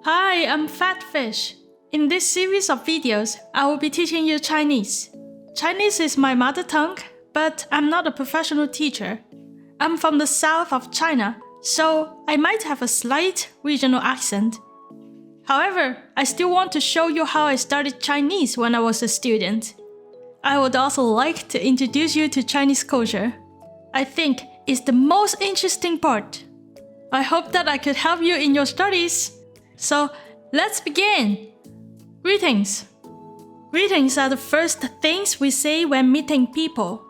Hi, I'm Fatfish. In this series of videos, I will be teaching you Chinese. Chinese is my mother tongue, but I'm not a professional teacher. I'm from the south of China, so I might have a slight regional accent. However, I still want to show you how I studied Chinese when I was a student. I would also like to introduce you to Chinese culture. I think it's the most interesting part. I hope that I could help you in your studies. So, let's begin! Greetings. Greetings are the first things we say when meeting people.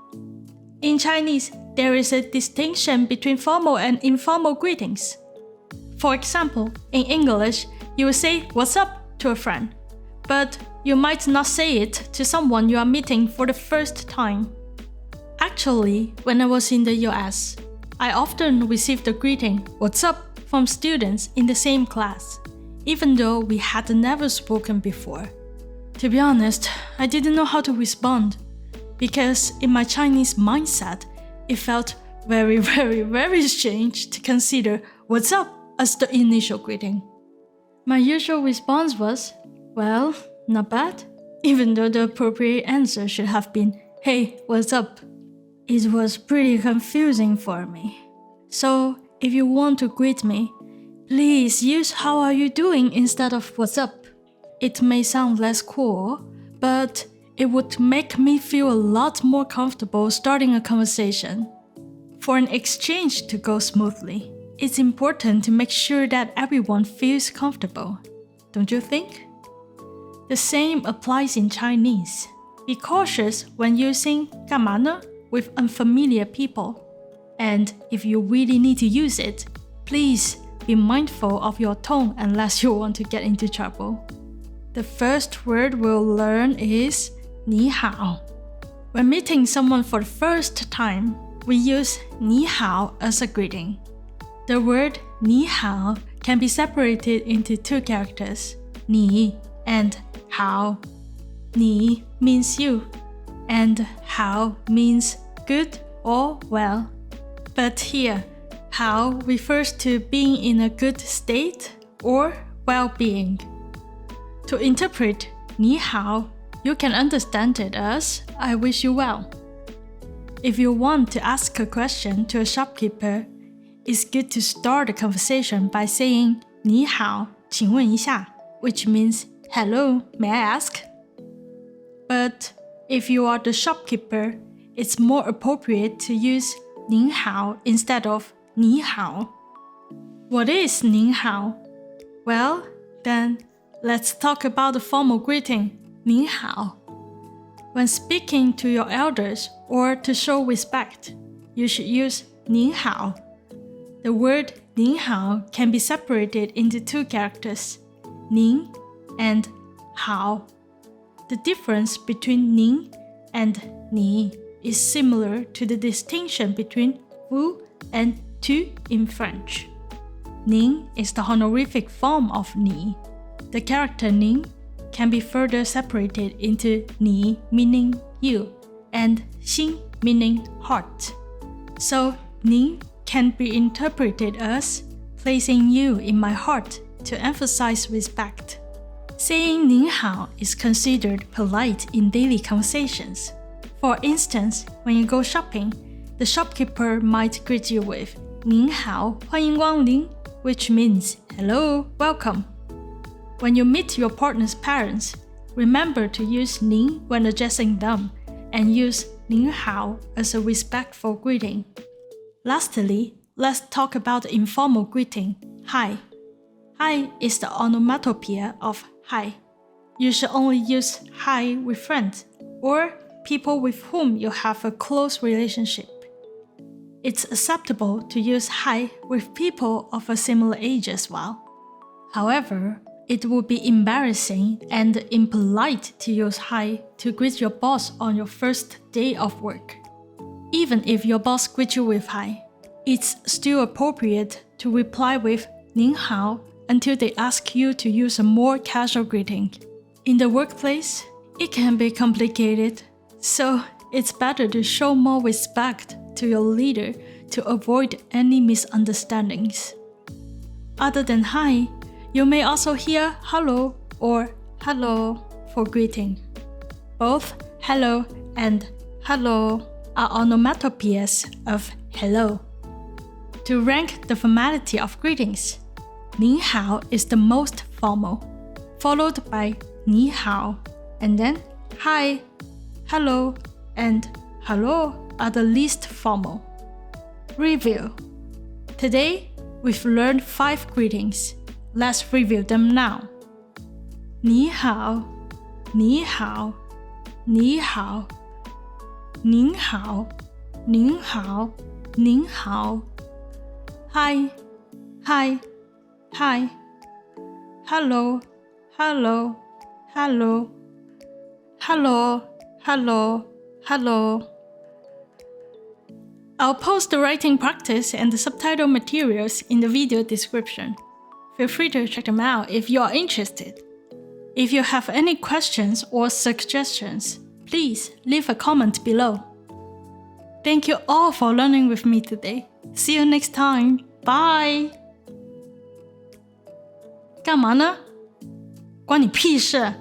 In Chinese, there is a distinction between formal and informal greetings. For example, in English, you will say "What's up?" to a friend, but you might not say it to someone you are meeting for the first time. Actually, when I was in the US, I often received the greeting "What's up?" from students in the same class, even though we had never spoken before. To be honest, I didn't know how to respond, because in my Chinese mindset, it felt very strange to consider "What's up?" as the initial greeting. My usual response was, well, not bad, even though the appropriate answer should have been, "Hey, what's up?" It was pretty confusing for me. So, if you want to greet me, please use "How are you doing?" instead of "What's up?" It may sound less cool, but it would make me feel a lot more comfortable starting a conversation. For an exchange to go smoothly, it's important to make sure that everyone feels comfortable, don't you think? The same applies in Chinese. Be cautious when using 干嘛呢 with unfamiliar people. And if you really need to use it, please be mindful of your tone unless you want to get into trouble. The first word we'll learn is 你好. When meeting someone for the first time, we use 你好 as a greeting. The word 你好 can be separated into two characters, 你 and 好. 你 means you, and 好 means good or well. But here, 好 refers to being in a good state or well-being. To interpret 你好, you can understand it as I wish you well. If you want to ask a question to a shopkeeper, it's good to start a conversation by saying 你好，请问一下, which means hello, may I ask? But if you are the shopkeeper, it's more appropriate to use 您好 instead of 你好. What is 您好? Well, then let's talk about the formal greeting 您好. When speaking to your elders or to show respect, you should use 您好. The word 您好 can be separated into two characters, 您 and 好. The difference between 您 and 你 is similar to the distinction between vous and tu in French. 您 is the honorific form of 你. The character 您 can be further separated into 你 meaning you and 心 meaning heart. So 您 can be interpreted as placing you in my heart to emphasize respect. Saying 您好 is considered polite in daily conversations. For instance, when you go shopping, the shopkeeper might greet you with 您好，欢迎光临, which means hello, welcome. When you meet your partner's parents, remember to use 您 when addressing them and use 您好 as a respectful greeting. Lastly, let's talk about the informal greeting, hi. Hi is the onomatopoeia of hi. You should only use hi with friends or people with whom you have a close relationship. It's acceptable to use hi with people of a similar age as well. However, it would be embarrassing and impolite to use hi to greet your boss on your first day of work. Even if your boss greets you with hi, it's still appropriate to reply with 您好 until they ask you to use a more casual greeting. In the workplace, it can be complicated, so it's better to show more respect to your leader to avoid any misunderstandings. Other than hi, You may also hear hello or hello for greeting. Both hello and hello are onomatopoeias of hello. To rank the formality of greetings, 你好 is the most formal, followed by 你好, and then hi, hello, and hello are the least formal. Review. Today, we've learned 5 greetings. Let's review them now. 你好, 你好, 你好, 您好, 您好, 您好. Hi, hi, hi. Hello, hello, hello. Hello, hello, hello. I'll post the writing practice and the subtitle materials in the video description. Feel free to check them out if you are interested. If you have any questions or suggestions, please leave a comment below. Thank you all for learning with me today. See you next time. Bye. 干嘛呢？关你屁事。